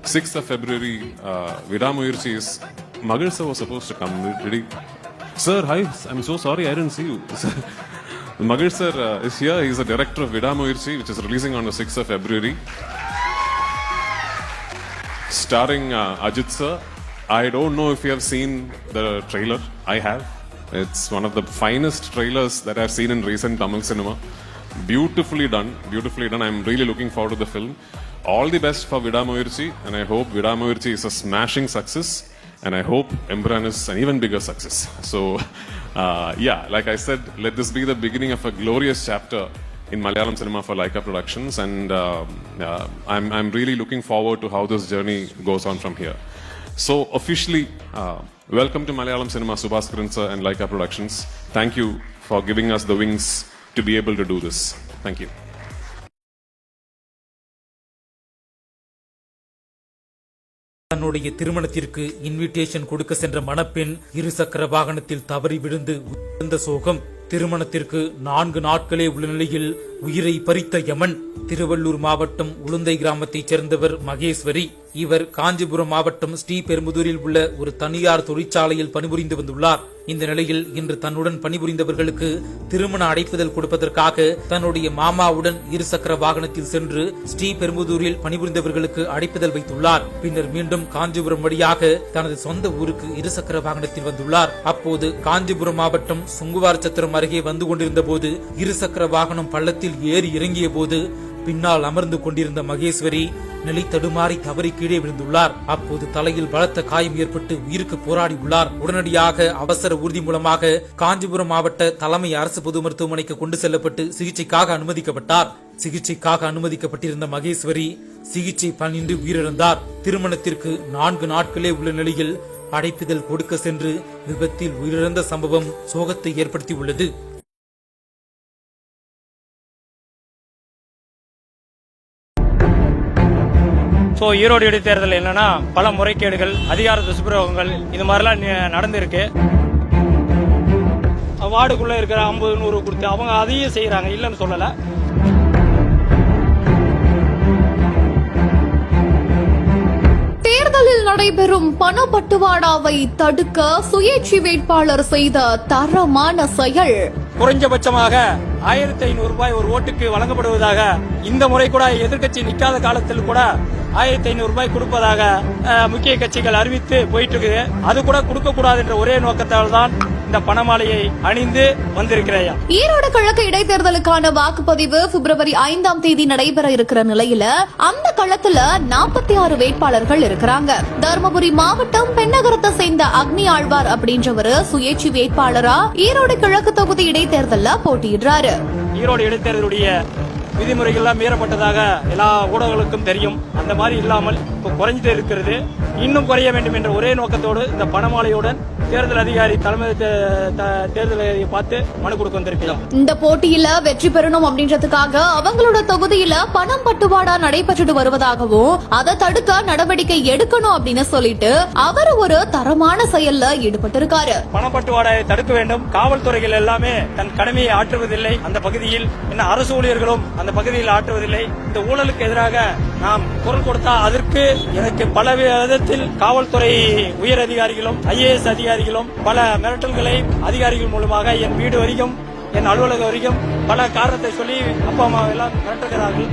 6th of February, Vidamuyirchi is Magal sir was supposed to come. Did he? Sir, hi. I'm so sorry I didn't see you. Magal sir is here. He's the director of Vidamuyirchi, which is releasing on the 6th of February. Starring Ajit sir. I don't know if you have seen the trailer. I have. It's one of the finest trailers that I've seen in recent Tamil cinema. Beautifully done. Beautifully done. I'm really looking forward to the film. All the best for Vidamuyirchi, and I hope Vidamuyirchi is a smashing success, and I hope Empran is an even bigger success. So, yeah, like I said, let this be the beginning of a glorious chapter in Malayalam cinema for Laika Productions, and I'm really looking forward to how this journey goes on from here. So, officially, welcome to Malayalam cinema, Subhaskaran sir and Laika Productions. Thank you for giving us the wings to be able to do this. Thank you. தன்னுடைய திருமணத்திற்கு invitation கொடுக்க சென்ற மணப்பெண் இருசக்கர வாகனத்தில் தவறி விழுந்து உயிரிழந்த சோகம். திருமணத்திற்கு 4 நாட்களே உள்ள நிலையில் உயிரை பறித்த யமன். திருவள்ளூர் மாவட்டம் உளுந்தை கிராமத்தைச் சேர்ந்தவர் மகேஸ்வரி. இவர் காஞ்சிபுரம் மாவட்டம் ஸ்ரீபெரும்புதூரில் உள்ள ஒரு தனியார் தொழிற்சாலையில் பணிபுரிந்து வந்துள்ளார். இந்த நிலையில் இன்று தன்னுடன் பணிபுரிந்தவர்களுக்கு திருமண அழைப்புதல் கொடுப்பதற்காக தன்னுடைய மாமாவுடன் இருசக்கர வாகனத்தில் சென்று ஸ்ரீபெரும்புதூரில் பணிபுரிந்தவர்களுக்கு அழைப்புதல் வைத்துள்ளார். பின்னர் மீண்டும் காஞ்சிபுரம் வழியாக தனது சொந்த ஊருக்கு இருசக்கர வாகனத்தில் வந்துள்ளார். அப்போது காஞ்சிபுரம் மாவட்டம் சுங்குவார் சத்திரம் அருகே வந்து கொண்டிருந்த போது இருசக்கர வாகனம் பள்ளத்தில் ஏறி இறங்கிய போது பின்னால் அமர்ந்து கொண்டிருந்த மகேஸ்வரி நிலை தடுமாறி தவறி கீழே விழுந்துள்ளார். அப்போது தலையில் பலத்த காயம் ஏற்பட்டு உயிருக்கு போராடி உள்ளார். உடனடியாக அவசர ஊர்தி மூலமாக காஞ்சிபுரம் மாவட்ட தலைமை அரசு பொது மருத்துவமனைக்கு கொண்டு செல்லப்பட்டு சிகிச்சைக்காக அனுமதிக்கப்பட்டார். சிகிச்சைக்காக அனுமதிக்கப்பட்டிருந்த மகேஸ்வரி சிகிச்சை பலனின்றி உயிரிழந்தார். திருமணத்திற்கு 4 நாட்களே உள்ள நிலையில் அழைப்புதல் கொடுக்க சென்று விபத்தில் உயிரிழந்த சம்பவம் சோகத்தை ஏற்படுத்தியுள்ளது. ஈரோடு இடைத்தேர்தல் என்னன்னா பல முறைகேடுகள், அதிகார துஷ்பிரயோகங்கள் இது மாதிரிலாம் நடந்திருக்கு. வார்டுக்குள்ள இருக்கிற 50-100 கொடுத்து அவங்க அதையும் செய்யறாங்க, இல்லன்னு சொல்லல. தேர்தலில் நடைபெறும் பணப்பட்டுவாடாவை தடுக்க சுயேட்சை வேட்பாளர் செய்த தரமான செயல். குறைஞ்சபட்சமாக 1500 ரூபாய் ஒரு ஓட்டுக்கு வழங்கப்படுவதாக இந்த முறை கூட எதிர்க்கட்சி நிக்காத காலத்தில் கூட 1500 ரூபாய் கொடுப்பதாக முக்கிய கட்சிகள் அறிவித்து போயிட்டு இருக்குது. அது கூட கொடுக்க கூடாது என்ற ஒரே நோக்கத்தால் தான் இந்த பணமாலையை அணிந்து வந்திருக்கிறேன். ஈரோடு கிழக்கு இடைத்தேர்தலுக்கான வாக்குப்பதிவு பிப்ரவரி 5ஆம் தேதி நடைபெற இருக்கிற நிலையில அந்த களத்துல 46 வேட்பாளர்கள் இருக்கிறாங்க. தருமபுரி மாவட்டம் பெண்ணகரத்தை சேர்ந்த அக்னி ஆழ்வார் அப்படின்றவரு சுயேட்சை வேட்பாளரா ஈரோடு கிழக்கு தொகுதி இடைத்தேர்தல்ல போட்டியிடுறாரு. ஈரோடு இடைத்தேர்தலுடைய விதிமுறைகள்லாம் மீறப்பட்டதாக எல்லா ஊடகங்களுக்கும் தெரியும். அந்த மாதிரி இல்லாமல் இப்ப குறைஞ்சிட்டு இருக்கிறது. இன்னும் குறைய வேண்டும் என்ற ஒரே நோக்கத்தோடு இந்த பணமாலையுடன் தேர்தல் அதிகாரி தலைமை தேர்தல் அதிகாரியை பார்த்து மனு கொடுக்க வந்திருக்கிறோம். இந்த போட்டியில வெற்றி பெறணும் அப்படின்றதுக்காக அவங்களோட தொகுதியில பணம் பட்டுவாடா நடைபெற்று வருவதாகவும் அதை தடுக்க நடவடிக்கை எடுக்கணும் அப்படின்னு சொல்லிட்டு அவர் ஒரு தரமான செயல்ல ஈடுபட்டிருக்காரு. பணப்பட்டுவாடாவை தடுக்க வேண்டும். காவல்துறைகள் எல்லாமே தன் கடமையை ஆற்றுவதில்லை. அந்த பகுதியில் என்ன அரசு ஊழியர்களும் அந்த பகுதியில் ஆற்றுவதில்லை. இந்த ஊழலுக்கு எதிராக நாம் குரல் கொடுத்தா அதற்கு எனக்கு பல விதத்தில் காவல்துறை உயர் அதிகாரிகளும் IAS அதிகாரிகளும் பல மிரட்டல்களை அதிகாரிகள் மூலமாக என் வீடு வரைக்கும் என் அலுவலகம் வரைக்கும் பல காரணத்தை சொல்லி அப்பா அம்மா எல்லாம் மிரட்டுகிறார்கள்.